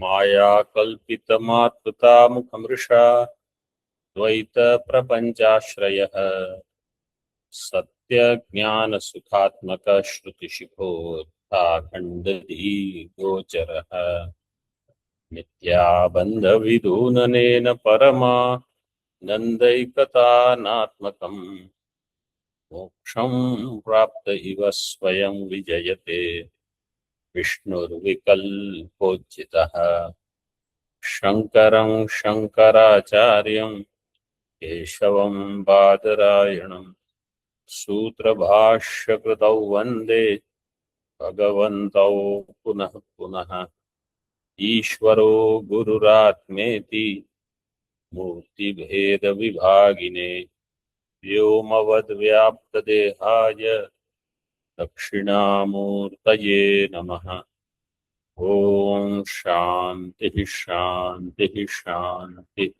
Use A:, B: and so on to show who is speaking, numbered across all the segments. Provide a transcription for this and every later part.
A: मायाकल्पितमातृतामुखमृषा द्वैतप्रपञ्चाश्रयः सत्यज्ञानसुखात्मकश्रुतिशिखोत्थाखण्डधीगोचरः नित्याबन्धविदूननेन परमा नन्दैकतानात्मकम् मोक्षं प्राप्त इव स्वयं विजयते विष्णुर्विकल्पोज्झितः शङ्करं शङ्कराचार्यं केशवं बादरायणं सूत्रभाष्यकृतौ वन्दे भगवन्तौ पुनः पुनः ईश्वरो गुरुरात्मेति मूर्तिभेदविभागिने व्योमवद्व्याप्तदेहाय दक्षिणामूर्तये नमः। ओम शांति शांति शांति।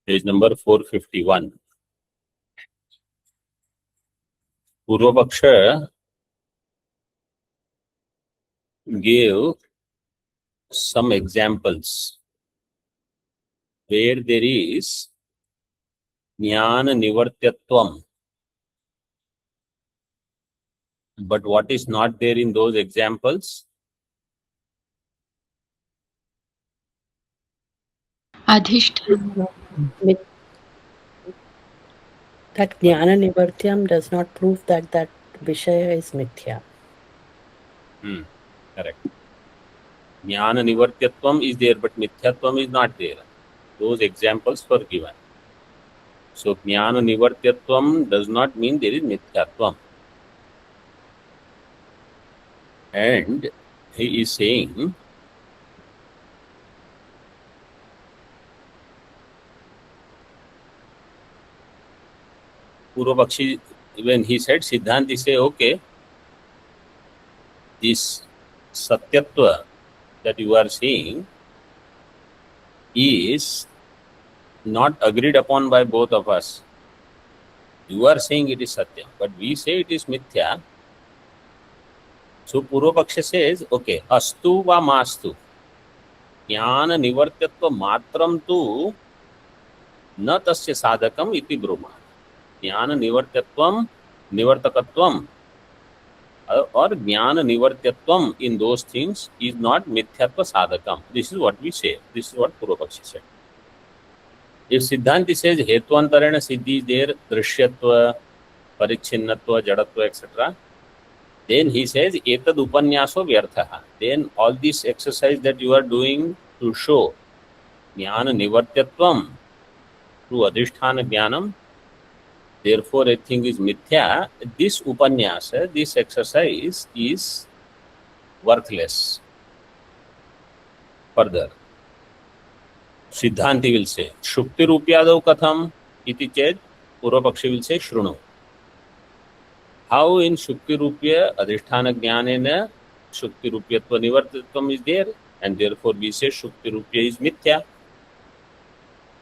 A: Page number 451। पूर्व पक्ष gave some examples where there is jnana nivartyatvam, but what is not there in those examples?
B: Adhishthana.
C: That jnana nivartyam does not prove that that vishaya is mithya.
A: Correct. Jnana nivartyatvam is there, but mithyatvam is not there. Those examples were given. So jnana nivartyatvam does not mean there is mithyatvam. And he is saying Purvapakshi, when he said Siddhanti say, okay, this Satyatva that you are seeing is not agreed upon by both of us. You are saying it is Satya, but we say it is Mithya. So Purvapakshi says, okay, astu va mastu. Jnana nivartyatva matram tu na tasya sadhakam iti brahma. ज्ञान निवर्त्यत्वम निवर्तकत्वम और ज्ञान निवर्त्यत्वम in those things is not मिथ्यात्व साधकम. This is what we say. This is what Purvapakshi said. If Siddhanti says हेत्वांतरेण Siddhi there दृश्यत्व परिच्छिन्नत्व जड़त्व etc., then he says etad upanyaso vyartha. Then all this exercise that you are doing to show ज्ञान निवर्त्यत्वम through adhisthana jnanam, therefore a thing is mithya, this upanyasa, this exercise is worthless. Further, Siddhanti will say, Shukti rupyadav katham iti ched, Purvapakshi will say, Shrunu. How in Shukti rupya adhisthana jnanena Shukti rupyatva nivartatvam is there, and therefore we say Shukti rupya is mithya.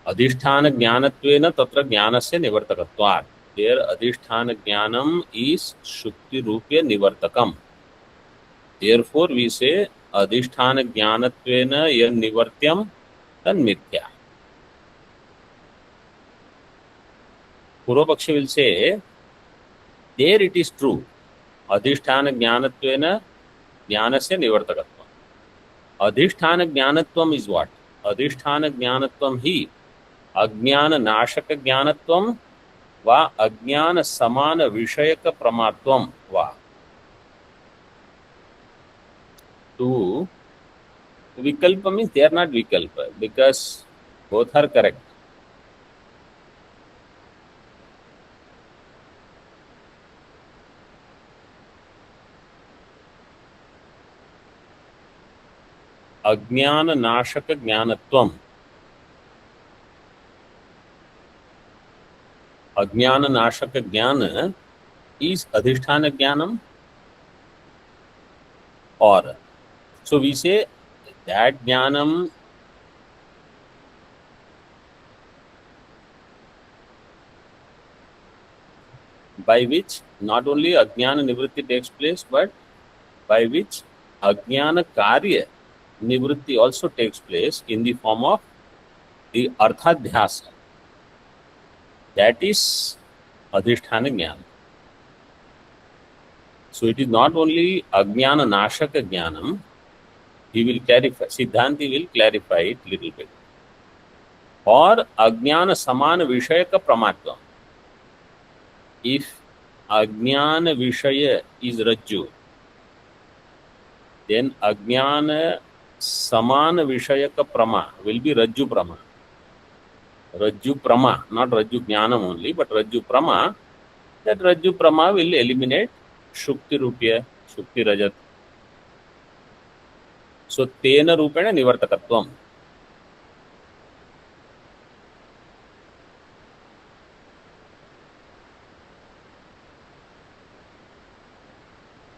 A: Adhisthana jnanatvena tatra jnanasya nivartakatvat. There adhisthana jnanam is shukti rupya nivartakam. Therefore we say adhisthana jnanatvena yad nivartyam tan mithya. Purvapakshi will say, there it is true. Adhisthana jnanatvena jnanasya nivartakatvam. Adhisthana jnanatvam is what? Adhisthana jnanatvam hi अज्ञान नाशक ज्ञानत्वम वा अज्ञान समान विषयक प्रमात्वम वा. To vikalpa means they are not vikalpa because both are correct. अज्ञान नाशक ज्ञानत्वम. अज्ञान नाशक ज्ञान is adhisthana jnanam, or so we say that jnanam by which not only Ajnana Nivritti takes place, but by which Ajnana Karya Nivritti also takes place in the form of the Arthadhyasa. That is Adhisthana Jnana. So it is not only Ajnana Nashaka Jnanam, he will clarify, Siddhanti will clarify it little bit. Or Ajnana Samana Vishayaka Pramatvam. If Ajnana Vishaya is Rajju, then Ajnana Samana Vishayaka Prama will be Rajju Prama. Rajju Prama, not Rajju Jnanam only, but Rajju Prama. That Rajju Prama will eliminate Shukti Rupya, Shukti Rajat. So, Tena Rupena Nivartakatvam.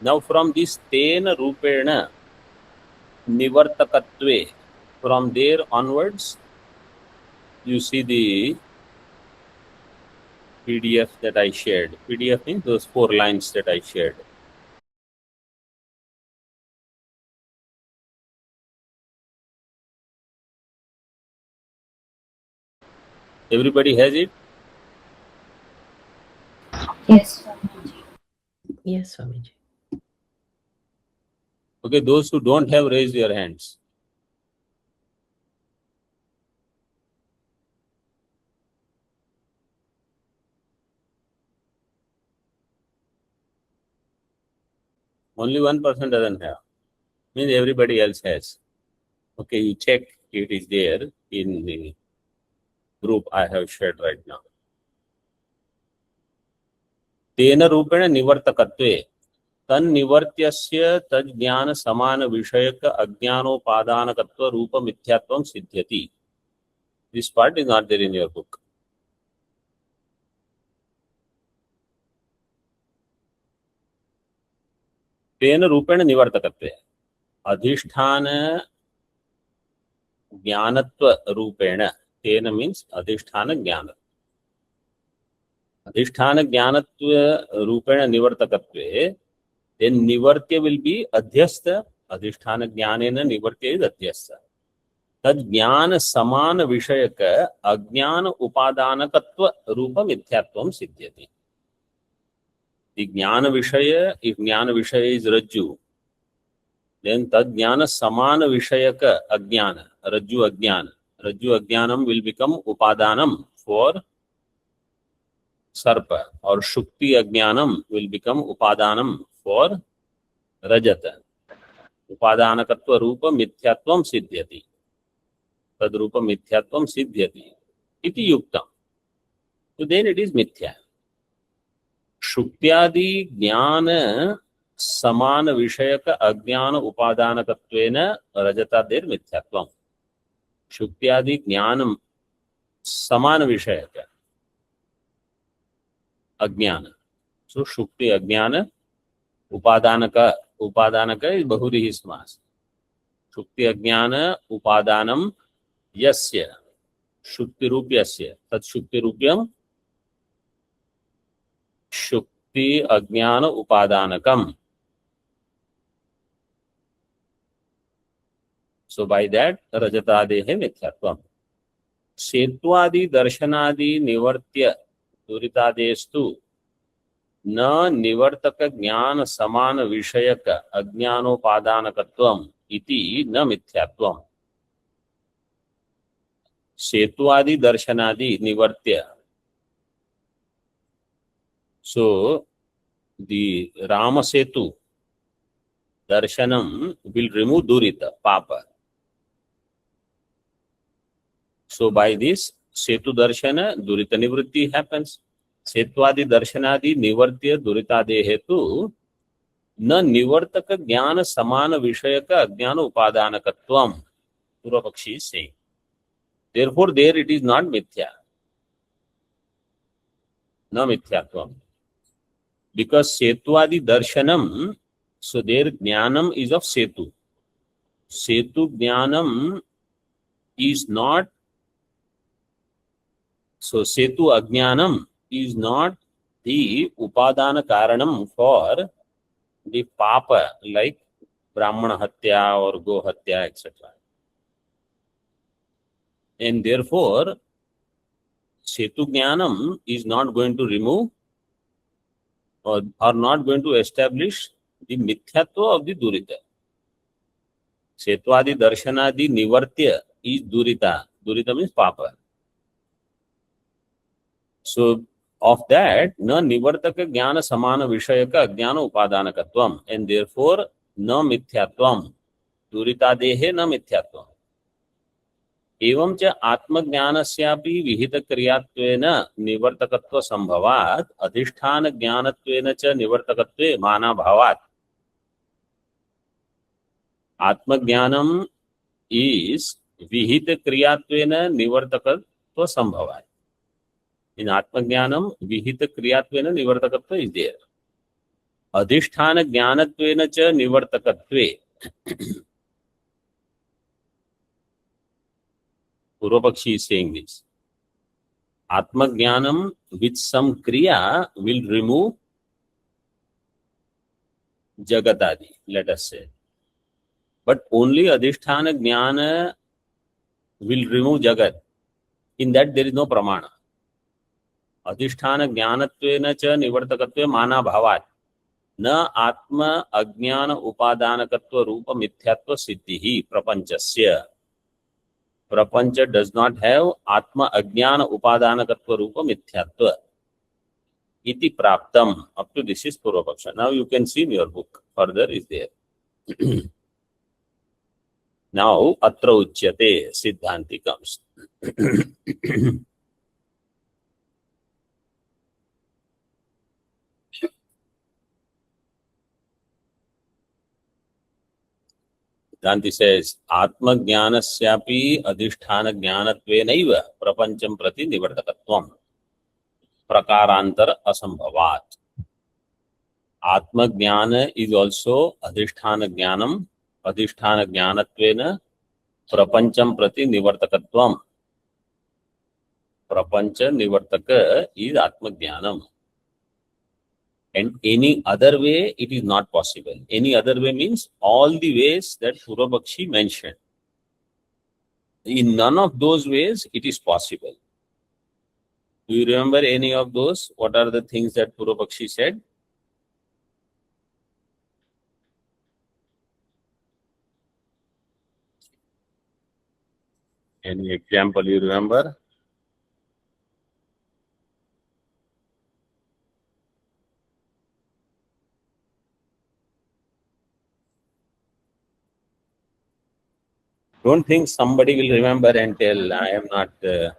A: Now, from this Tena Rupena Nivartakatve, from there onwards, you see the PDF that I shared. PDF means those 4 lines that I shared. Everybody has it?
B: Yes.
C: Yes, Swamiji.
A: Okay, those who don't have, raise your hands. Only one person doesn't have. Means everybody else has. Okay, you check it is there in the group I have shared right now. Tena Rupena Nivartakatve. Tan Nivartyasya Tad Jnana Samana Vishayaka Ajnanopadanakatva Rupa Mithyatvam Siddhyati. This part is not there in your book. Tena Rupena Nivartakatve. Adhisthana Jnanatva Rupena. Tena means Adhisthana Jnana. Adhisthana Jnanatva Rupena Nivartakatve. Then Nivartya will be Adhyastha. Adhisthana Jnanena Nivartya is Adhyastha. Tad Jnana Samana Vishayaka Ajnana Upadanakatva Rupa Mithyatvam Siddhyati. The Jnana Vishaya, if Jnana Vishaya is Rajju, then Tad Jnana Samana Vishayaka Ajnana, Rajju Ajnana. Rajju Ajnanam will become Upadanam for Sarpa, or Shukti Ajnanam will become Upadanam for Rajata. Upadanakatva Rupa Mithyatvam Siddhyati. Tad Rupa Mithyatvam Siddhyati. Iti Yuktam. So then it is Mithya. Shuktyadi Jnana Samana Vishayaka Ajnana Upadanakatvena Rajata Der Mithyatvam. Shuktyadi Jnanam Samana Vishayaka Ajnana. So Shukti Ajnana Upadanaka. Upadanaka is Bahurihi Smas. Shukti Ajnana Upadanam Yasya Shukti Rupyasya. Tat Shukti Rupyam Shukti Ajnana Upadanakam. So by that, Rajatadehe Mithyatvam. Setwadi Darshanadi Nivartya Duritadestu Na Nivartaka Jnana Samana Vishayaka Ajnanopadanakatvam Iti Na Mithyatvam. Setwadi Darshanadi Nivartya. So, the Rama Setu Darshanam will remove Durita, Papa. So, by this Setu Darshana, Durita Nivritti happens. Setwadi Darshanadi Nivartya Durita Dehetu Na Nivartaka Jnana Samana Vishayaka Ajnana Upadanakatvam. Purvapakshi is saying. Therefore, there it is not Mithya. Na Mithyatvam. Because Setwadi Darshanam, so their Jnanam is of Setu. Setu Jnanam is not, so Setu Ajnanam is not the upadana karanam for the papa, like brahmana hatya or go hatya, etc. And therefore, Setu Jnanam is not going to remove or not going to establish the mithyatva of the Durita. Setvadi Darshanadi Nivartya is Durita. Durita means Papa. So, of that, na Nivartaka Jnana Samana Vishayaka Jnana Upadanakatvam, and therefore, na Mithyatvam. Durita Dehe na Mithyatvam. एवं च आत्मज्ञानस्यापि विहितक्रियात्वेन निवर्तकत्व संभवात् अधिष्ठान ज्ञानत्वेन च निवर्तकत्वे मानाभावात्. आत्मज्ञानम is विहितक्रियात्वेन निवर्तकत्व संभवात्. In आत्मज्ञानम विहितक्रियात्वेन निवर्तकत्व is there. अधिष्ठान ज्ञानत्वेन च निवर्तकत्वे. Purvapakshi is saying this. Atma Jnanam with some Kriya will remove Jagatadi, let us say. But only Adhisthana Jnana will remove Jagat. In that there is no Pramana. Adhisthana Jnanatvena cha Nivartakatve Mana Bhavat. Na Atma Ajnana Upadanakatva Rupa Mithyatva Siddhihi Prapanchasya. Prapancha does not have Atma Ajnana Upadanakatva Rupa Mithyatva. Iti Praptam. Up to this is Purvapaksha. Now you can see in your book. Further is there. Now Atra Uchyate Siddhanti comes. Siddhanti says, Atma Jnanasyapi Adhisthana Jnanatvenaiva Prapancham Prati Nivartakatvam Prakarantar Asambhavat. Atma Jnana is also Adhisthana Jnanam, Adhisthana Jnanatvena Prapancham Prati Nivartakatvam. Prapancha Nivartaka is Atma Jnanam. And any other way, it is not possible. Any other way means all the ways that Purvapakshi mentioned. In none of those ways, it is possible. Do you remember any of those? What are the things that Purvapakshi said? Any example you remember? Don't think somebody will remember and tell, I am not a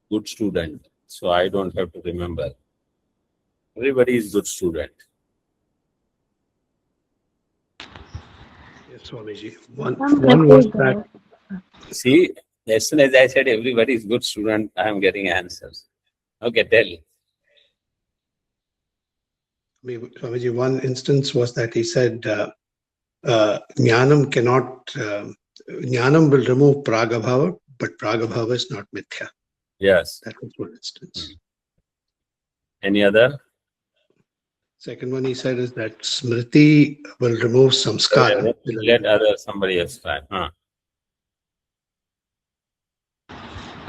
A: good student, so I don't have to remember. Everybody is good student.
D: Yes, Swamiji. One was that.
A: See, as soon as I said everybody is good student, I am getting answers. Okay, tell.
D: Swamiji, one instance was that he said, Jnanam cannot, Jnanam will remove Pragabhava, but Pragabhava is not Mithya.
A: Yes.
D: That was one instance.
A: Any other?
D: Second one he said is that Smriti will remove Samskara.
A: Let other somebody else try.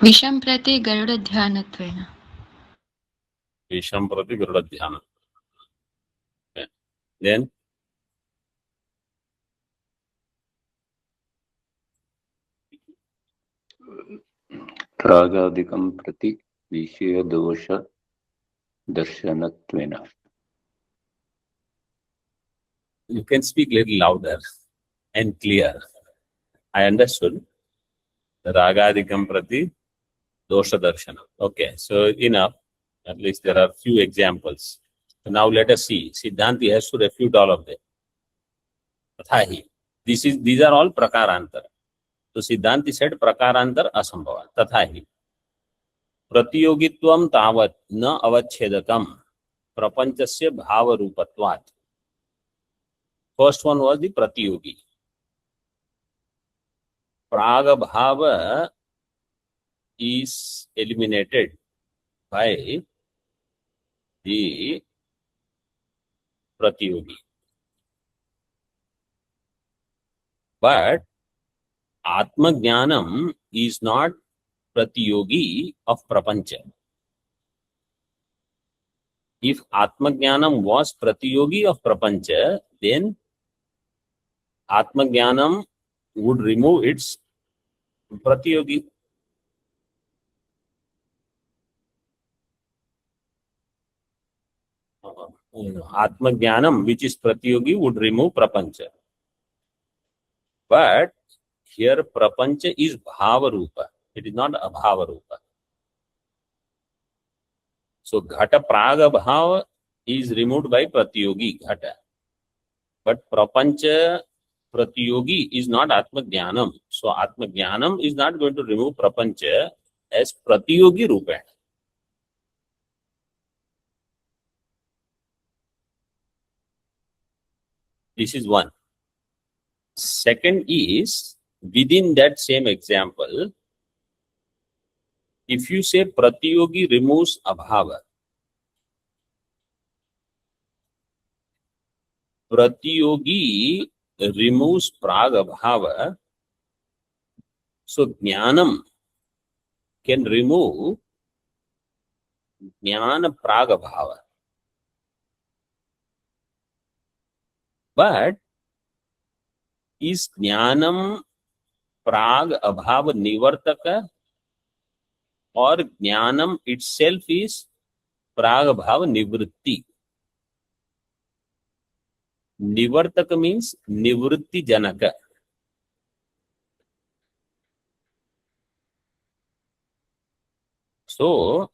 B: विषं प्रति गरुडध्यानत्वेन.
A: Visham Prati Garuda Dhyana. Okay. Then?
E: रागादिकं प्रति विषयदोष दर्शनत्वेन.
A: You can speak little louder and clear. I understood. Ragadikam Prati Dosha Darshana. Okay, so enough. At least there are few examples. So now let us see. Siddhanti has to refute all of them. Tathahi. These are all Prakarantar. So Siddhanti said Prakarantar Asambhava. Tathahi. Pratiyogitvam tavat na avachedakam prapanchasya bhava rupatvat. First one was the Pratiyogi. Praga bhava is eliminated by the Pratyogi. But Atma Jnanam is not Pratyogi of Prapancha. If Atma Jnanam was Pratyogi of Prapancha, then Atma Jnanam would remove its Pratyogi. Atma Jnanam, which is Pratyogi, would remove Prapancha. But here Prapancha is Bhava Rupa. It is not Abhava Rupa. So Ghata Praga Bhava is removed by Pratyogi Ghata. But Prapancha Pratyogi is not Atma Jnanam. So Atma Jnanam is not going to remove Prapancha as Pratyogi Rupa. This is one. Second is, within that same example, if you say Pratyogi removes Abhava, Pratyogi removes Pragabhava, so Jnanam can remove Jnana Pragabhava. But is Jnanam Pragabhava Nivartaka or Jnanam itself is Pragabhava Nivritti? Nivartaka means Nivritti Janaka. So,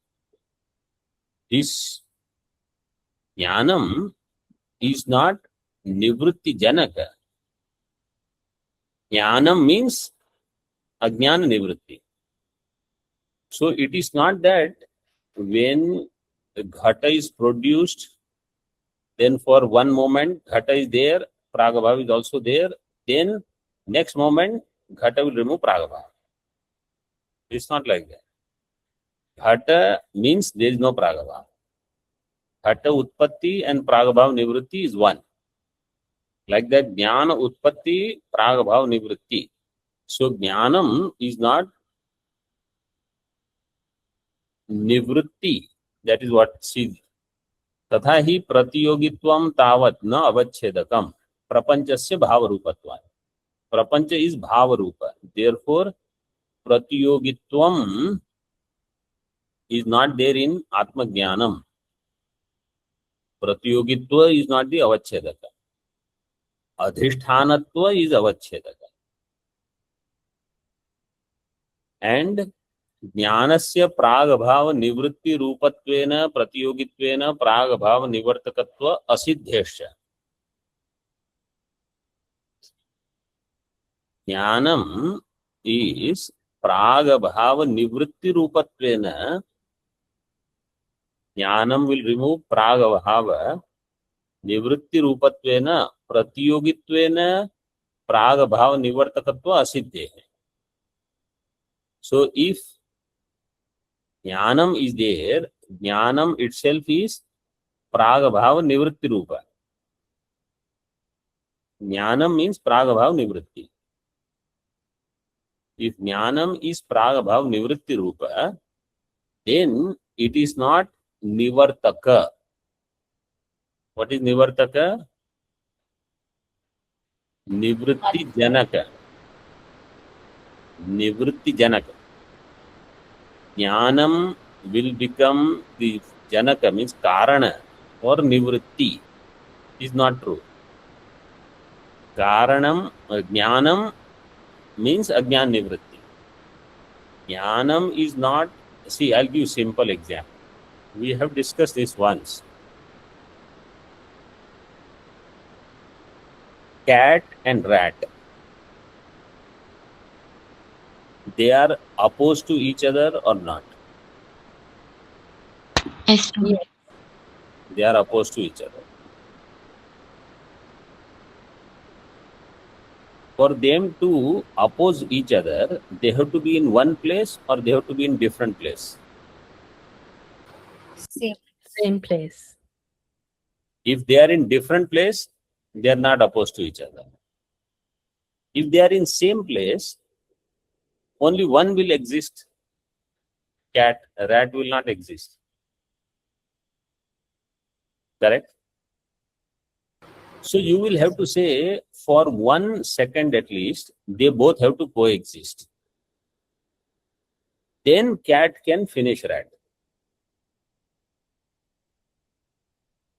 A: this Jnanam is not Nivritti Janaka. Jnanam means Ajnana Nivritti. So, it is not that when Ghata is produced, then for one moment Ghata is there, Pragabhava is also there, then next moment Ghata will remove Pragabhava. It's not like that. Ghata means there is no Pragabhava. Ghata Utpatti and Pragabhava Nivritti is one. Like that, Jnana Utpatti, Pragabhava Nivritti. So, Jnanam is not Nivritti. That is what she. तथा ही प्रतियोगित्वम तावत न अवच्छेदकम प्रपंचस्य भाव रूपत्वात्. प्रपंच is भाव रूप. Therefore, प्रतियोगित्वम is not there in Atma Jnanam. Pratiyogitva is not the avachedaka. Adhishthanattva is avachedaka. And Jnanasya Pragabhava Nivritti Rupatvena Pratiyogitvena Pragabhava Nivartakatva Asiddhesha. Jnanam is Pragabhava Nivritti Rupatvena. Jnanam will remove Pragabhava Nivritti Rupatvena Pratiyogitvena Pragabhava Nivartakatva Asiddhe. So if Jnanam is there, Jnanam itself is Pragabhava Nivritti Rupa. Jnanam means Pragabhava Nivritti. If Jnanam is Pragabhava Nivritti Rupa, then it is not Nivartaka. What is Nivartaka? Nivritti Janaka. Nivritti Janaka. Jnanam will become the Janaka, means Karana or Nivritti. Is not true. Karanam, Jnanam means Ajnana Nivritti. Jnanam is not, see, I'll give you simple example. We have discussed this once. Cat and rat. They are opposed to each other or not?
B: Yes, sir.
A: They are opposed to each other. For them to oppose each other, they have to be in one place or they have to be in different place.
C: Same place.
A: If they are in different place, they are not opposed to each other. If they are in same place, only one will exist. Cat, rat will not exist. Correct? So you will have to say for 1 second at least, they both have to coexist. Then cat can finish rat.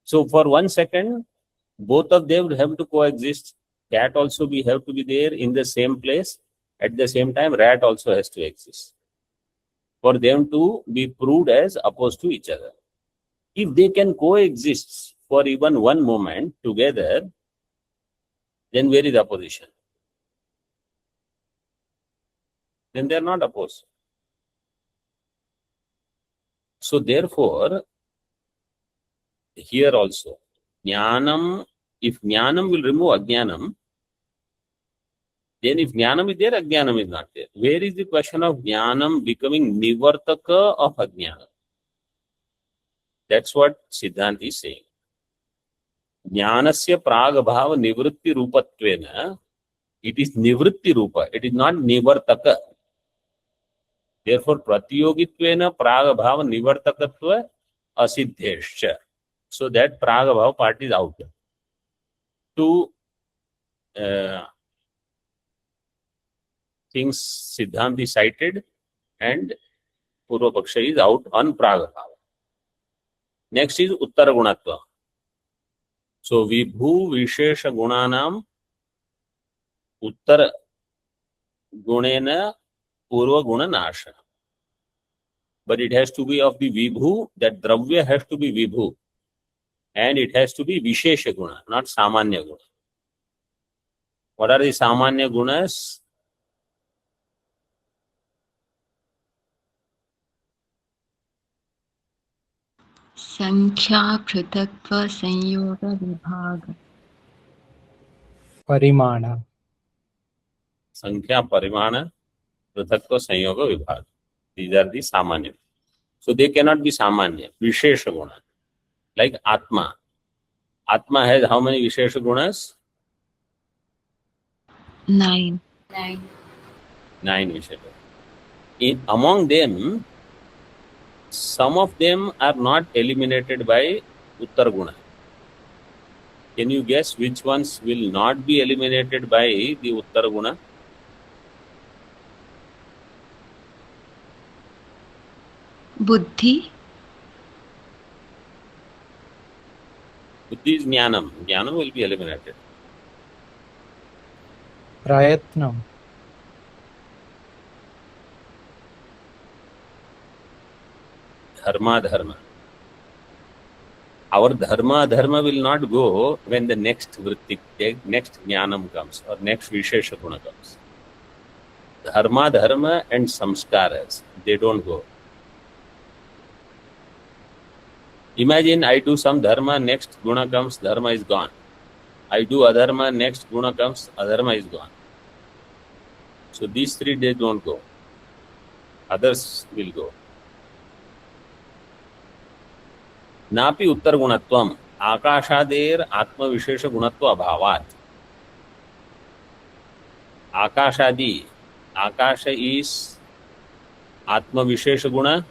A: So for 1 second, both of them have to coexist. Cat also we have to be there in the same place. At the same time, rat also has to exist for them to be proved as opposed to each other. If they can coexist for even one moment together, then where is the opposition? Then they are not opposed. So therefore, here also, jnanam, if jnanam will remove ajnanam, then if jnanam is there, ajnanam is not there. Where is the question of jnanam becoming nivartaka of ajnanam? That's what Siddhanta is saying. Jnanasya pragabhava nivritti rupatvena, it is nivritti rupa, it is not nivartaka. Therefore, pratyogitvena pragabhava nivartakatva asiddhescha. So that pragabhava part is out. Two things Siddhanta cited and Purva Paksha is out on pragabhava. Next is Uttara Gunatva. So Vibhu Vishesha Gunanam Uttara Gunena Purva Guna Nasha. But it has to be of the Vibhu, that Dravya has to be Vibhu. And it has to be Vishesha Guna, not Samanya Guna. What are the Samanya Gunas?
B: संख्या पृथक्त्व संयोग विभाग
F: Parimana.
A: Sankhya, Parimana, Prithakva, Sanyoga, Vibhaga. These are the Samanya. So they cannot be Samanya, Vishesha Guna. Like Atma. Atma has how many Vishesha Gunas?
B: 9.
A: 9 Vishesha. Among them, some of them are not eliminated by Uttar Guna. Can you guess which ones will not be eliminated by the Uttar Guna?
B: बुद्धि
A: Buddhi is Jnanam. Jnanam will be eliminated.
F: Prayatnam.
A: Dharma, Dharma. Our Dharma, Dharma will not go when the next vritti, next Jnanam comes or next Vishesha Guna comes. Dharma, Dharma and Samskaras, they don't go. Imagine I do some Dharma, next Guna comes, Dharma is gone. I do Adharma, next Guna comes, Adharma is gone. So these 3 they don't go. Others will go. Napi Uttar Gunatvam, Akashader Atma Vishesha Gunatva Abhavat. Akashadi, Akasha is Atma Vishesha Guna.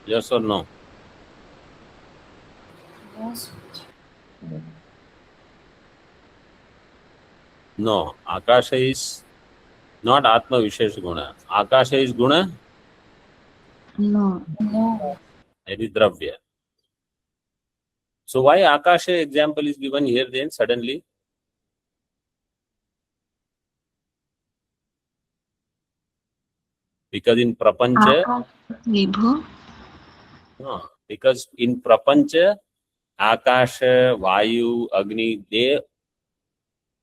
A: Yes or no? No, Akasha is not Atma Vishesha Guna. Akasha is Guna,
B: No.
A: it is Dravya. So why Akasha example is given here then suddenly? Because in Prapancha,
B: Vibhu
A: no, because in Prapancha, Akasha, Vayu, Agni, they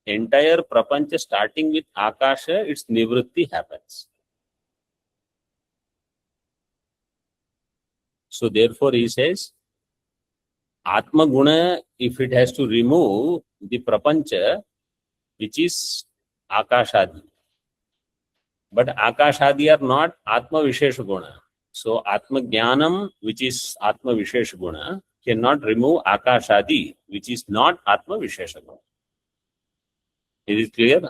A: entire Prapancha starting with Akasha, its Nivritti happens. So therefore he says, Atma Guna, if it has to remove the Prapancha, which is Akashadi, but Akashadi are not Atma Vishesha Guna. So Atma Jnanam, which is Atma Vishesha Guna, cannot remove Akashadi, which is not Atma Vishesha Guna. Is it clear?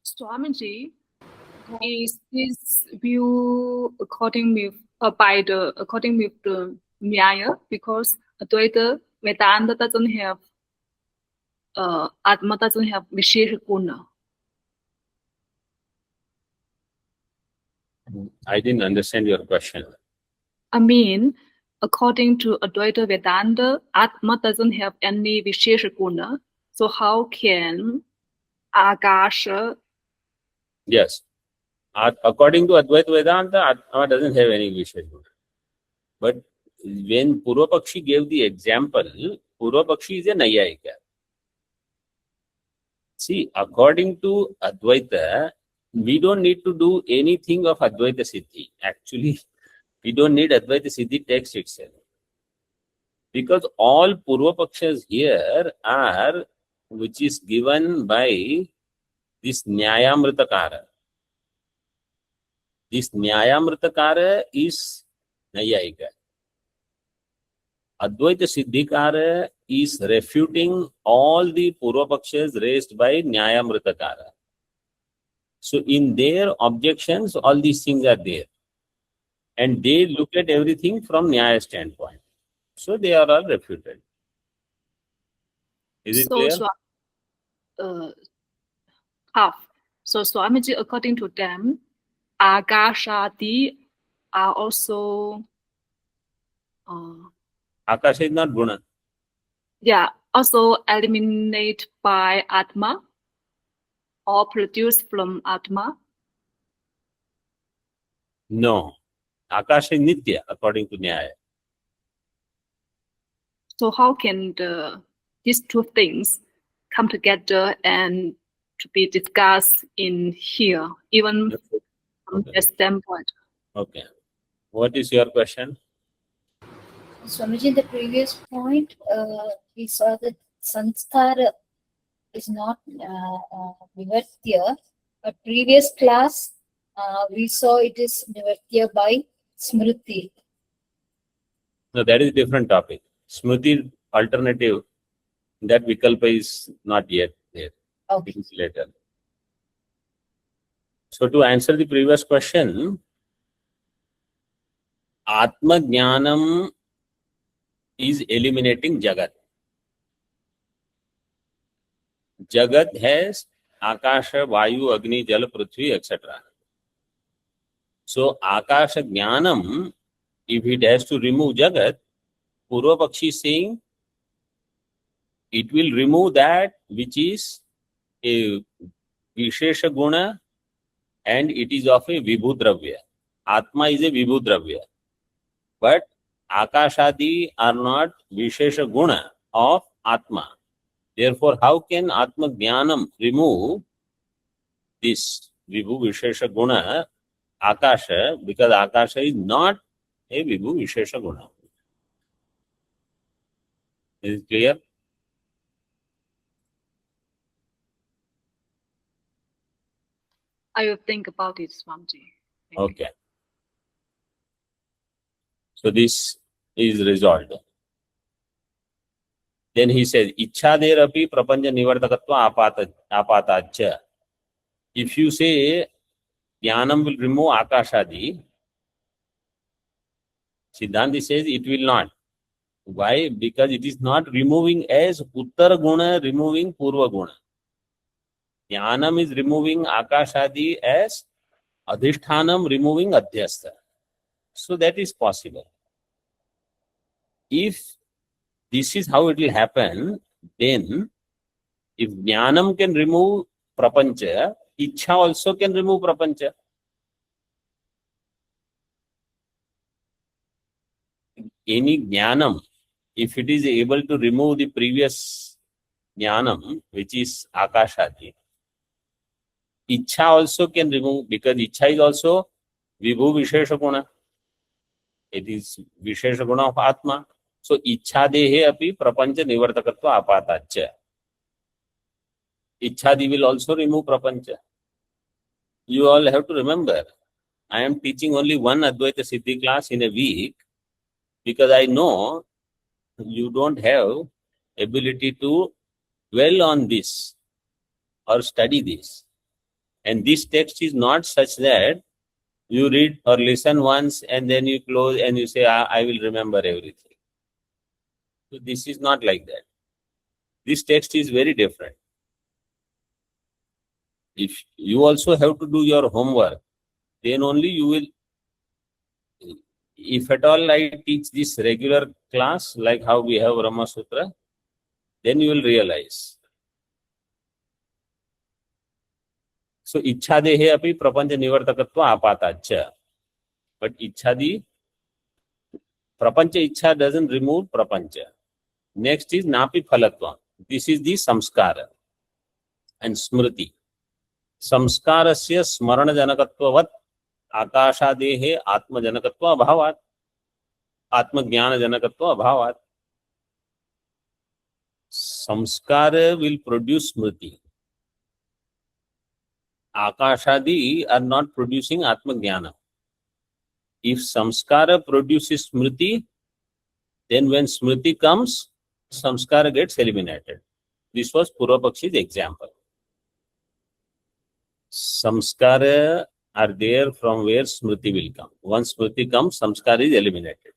F: Swamiji, is this view according with the Nyaya? Because Advaita Vedanta doesn't have Atma doesn't have Vishesha Guna.
A: I didn't understand your question.
F: I mean, according to Advaita Vedanta, Atma doesn't have any Vishesha Guna. So how can Akasha?
A: Yes. According to Advaita Vedanta, Atma doesn't have any Vishesha Guna. But when Purvapakshi gave the example, Purvapakshi is a Nayayika. See, according to Advaita, we don't need to do anything of Advaita Siddhi. Actually, we don't need Advaita Siddhi text itself. Because all Purvapakshas here are, which is given by this Nyayamritakara. This Nyayamritakara is Nayayika. Advaita Siddhikara is refuting all the Purvapakshas raised by Nyayamritakara. So in their objections, all these things are there. And they look at everything from Nyaya standpoint. So they are all refuted. Is it clear?
F: Half. So Swamiji, according to them, Akashadi are also
A: Akasha is not Guna.
F: also eliminated by Atma or produced from Atma.
A: No. Akasha is Nitya, according to Nyaya.
F: So how can these two things come together and to be discussed in here, even from
A: Okay.
F: the standpoint?
A: Okay. What is your question?
G: Swamiji, in the previous point, we saw that sanskara is not nivartya, but previous class, we saw it is nivartya by smriti.
A: No, that is a different topic. Smriti alternative, that Vikalpa is not yet there.
G: Okay.
A: It is later. So to answer the previous question, Atma Jnanam is eliminating Jagat. Jagat has Akasha, Vayu, Agni, Jal, Prithvi, etc. So Akasha Jnanam, if it has to remove Jagat, Purvapakshi is saying it will remove that which is a Vishesha Guna and it is of a Vibhudravya. Atma is a Vibhudravya. But Akashadi are not Vishesha Guna of Atma. Therefore, how can Atma Jnanam remove this Vibhu Vishesha Guna, Akasha, because Akasha is not a Vibhu Vishesha Guna. Is it clear?
F: I will think about it, Swamiji. Thank you.
A: Okay. So this is resolved. Then he says, Ichchaderapi prapanja nivartakatva apatacha. If you say Jnanam will remove Akashadi, Siddhanti says it will not. Why? Because it is not removing as Uttara Guna removing Purva Guna. Jnanam is removing Akashadi as Adhishthanam removing Adhyastha. So that is possible. If this is how it will happen, then if Jnanam can remove Prapancha, Ichha also can remove Prapancha. Any Jnanam, if it is able to remove the previous Jnanam, which is Akashadi, Ichha also can remove, because Ichha is also Vibhu Vishesha Guna. It is Vishesha Guna of Atma. So Ichha Dehe api Prapancha Nivartakatva Apatacha. Ichhadi will also remove prapancha. You all have to remember, I am teaching only one Advaita Siddhi class in a week because I know you don't have ability to dwell on this or study this. And this text is not such that you read or listen once and then you close and you say, I will remember everything. So this is not like that. This text is very different. If you also have to do your homework, then only you will, if at all I teach this regular class, like how we have Brahma Sutra, then you will realize. So Ichhadehe api prapancha nivartakatva apatacha. But Ichhadi, prapancha ichha doesn't remove prapancha. Next is napi phalatva. This is the samskara and smriti. Samskarasya smarana janakatvavat akashadehe atma janakatva abhavat atma jnana janakatva abhavat. Samskara will produce smriti. Akashadi are not producing atma jnana. If samskara produces smriti, then when smriti comes, samskara gets eliminated. This was Purvapakshi's example. Samskara are there from where smriti will come. Once smriti comes, samskara is eliminated.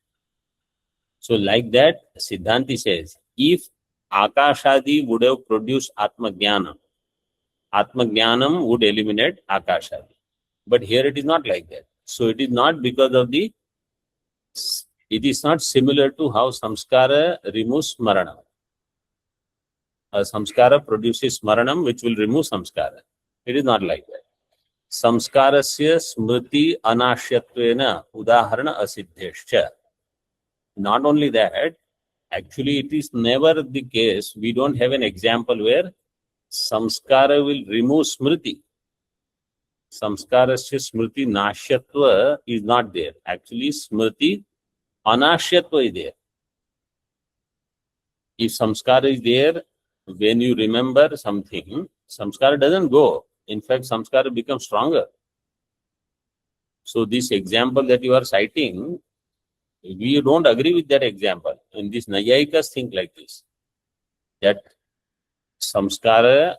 A: So like that, Siddhanti says, if Akashadi would have produced Atma Jnanam would eliminate Akashadi. But here it is not like that. So it is not because of it is not similar to how samskara removes smaranam. A samskara produces smaranam which will remove samskara. It is not like that. Samskarasya smriti anasyatvena udaharana asiddhescha. Not only that, actually it is never the case. We don't have an example where samskara will remove smriti. Samskarasya smriti nashyatva is not there. Actually, smriti anashyatva is there. If samskara is there, when you remember something, samskara doesn't go. In fact, samskara becomes stronger. So this example that you are citing, we don't agree with that example. And these Nayayikas think like this, that samskara,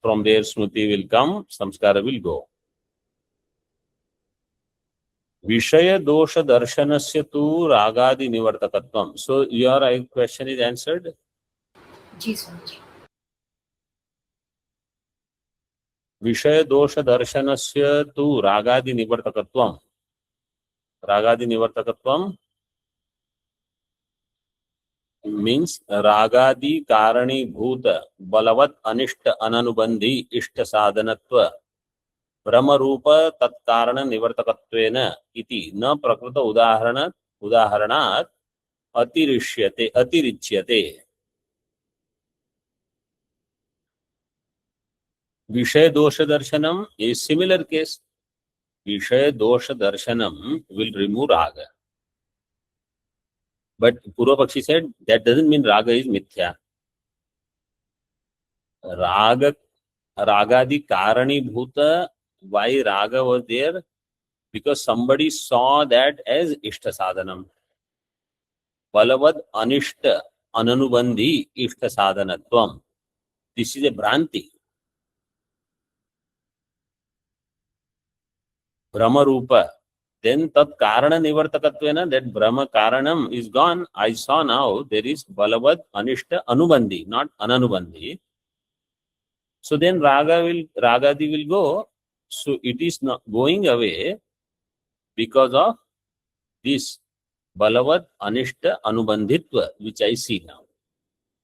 A: from there smriti will come, samskara will go. Vishaya dosha darshanasya tu ragadi nivartakatvam. So your question is answered?
G: Ji, Swamiji.
A: Vishaya dosha darshanasya tu ragadi nivartakatvam. Ragadi nivartakatvam means ragadi karani bhuta balavat anishta ananubandhi ishta sadhanatva brahma rupa tat karana nivartakatvena iti na prakrita udaharanat atirichyate. Vishaya dosha darshanam is similar case. Vishaya dosha darshanam will remove raga. But Purvapakshi said that doesn't mean raga is mithya. Ragadi karani bhuta, why raga was there? Because somebody saw that as ishta sadhanam. Balavad anishta ananubandhi ishta sadhanatvam. This is a Bhranti. Brahma Rupa. Then tat karana nivartakatvena, that Brahma karanam is gone. I saw now there is Balavad Anishta Anubandhi, not Ananubandhi. So then Ragadi will go. So it is not going away because of this Balavad Anishta Anubandhitva, which I see now,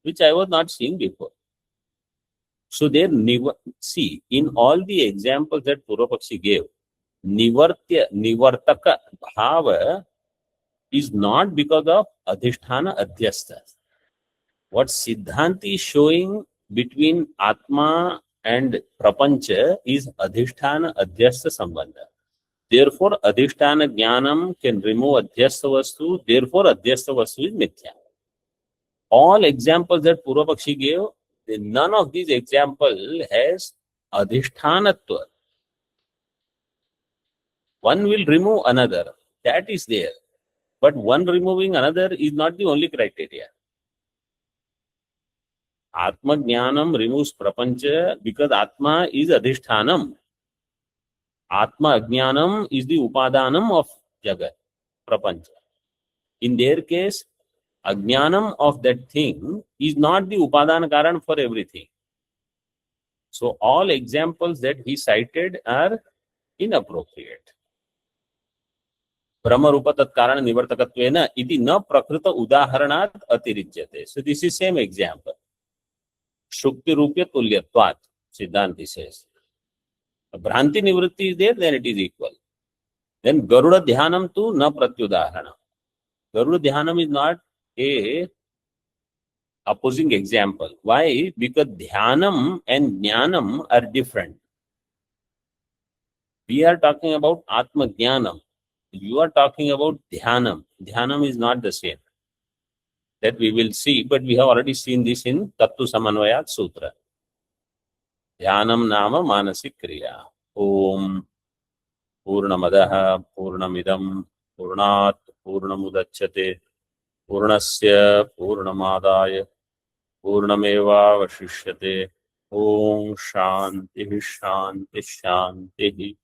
A: which I was not seeing before. So there, see, in all the examples that Purvapakshi gave, nivartaka bhava is not because of adhishthana adhyastha. What Siddhanti is showing between Atma and Prapancha is adhishthana adhyastha sambandha. Therefore, adhishthana jnanam can remove adhyastha vastu. Therefore, adhyastha vastu is mithya. All examples that Purvapakshi gave, none of these example has adhishtanatva. One will remove another. That is there. But one removing another is not the only criteria. Atma Jnanam removes prapancha because Atma is adhishtanam. Atma Ajnanam is the upadanam of Jagat, prapancha. In their case, Ajnanam of that thing is not the upadana karan for everything. So all examples that he cited are inappropriate. Brahmarupa tatkarana nivartakatvena iti na prakrita udaharanat atiridyate. So this is same example. Shukti rupya tulyatvat, Siddhanti says. Bhranti nivritti is there, then it is equal. Then Garuda Dhyanam tu na pratyudaharana. Garuda Dhyanam is not a opposing example. Why? Because Dhyanam and Jnanam are different. We are talking about Atma Jnanam. You are talking about Dhyanam. Dhyanam is not the same. That we will see, but we have already seen this in Tattu Samanvayat Sutra. Dhyanam nama manasik kriya. Om Purnamadaha Purnamidam Purnat Purnamudachyate Purnasya Purnamadaya Purnameva Vashishyate. Om Shanti Shanti Shanti.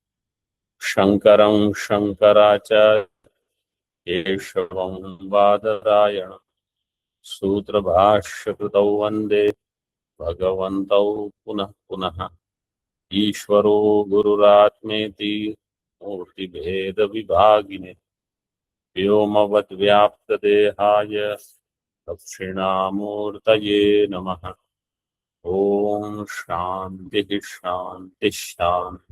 A: Shankaram Shankaracha Keshavam Vadarayana Sutra Bhashya Kritau Vande Bhagavantau Punah Punah Ishvaro Gururatmeti Murti Bheda Vibhagine Vyomavad Vyapta Dehaya Dakshinamurtaye Namaha. Om Shanti Shanti Shanti.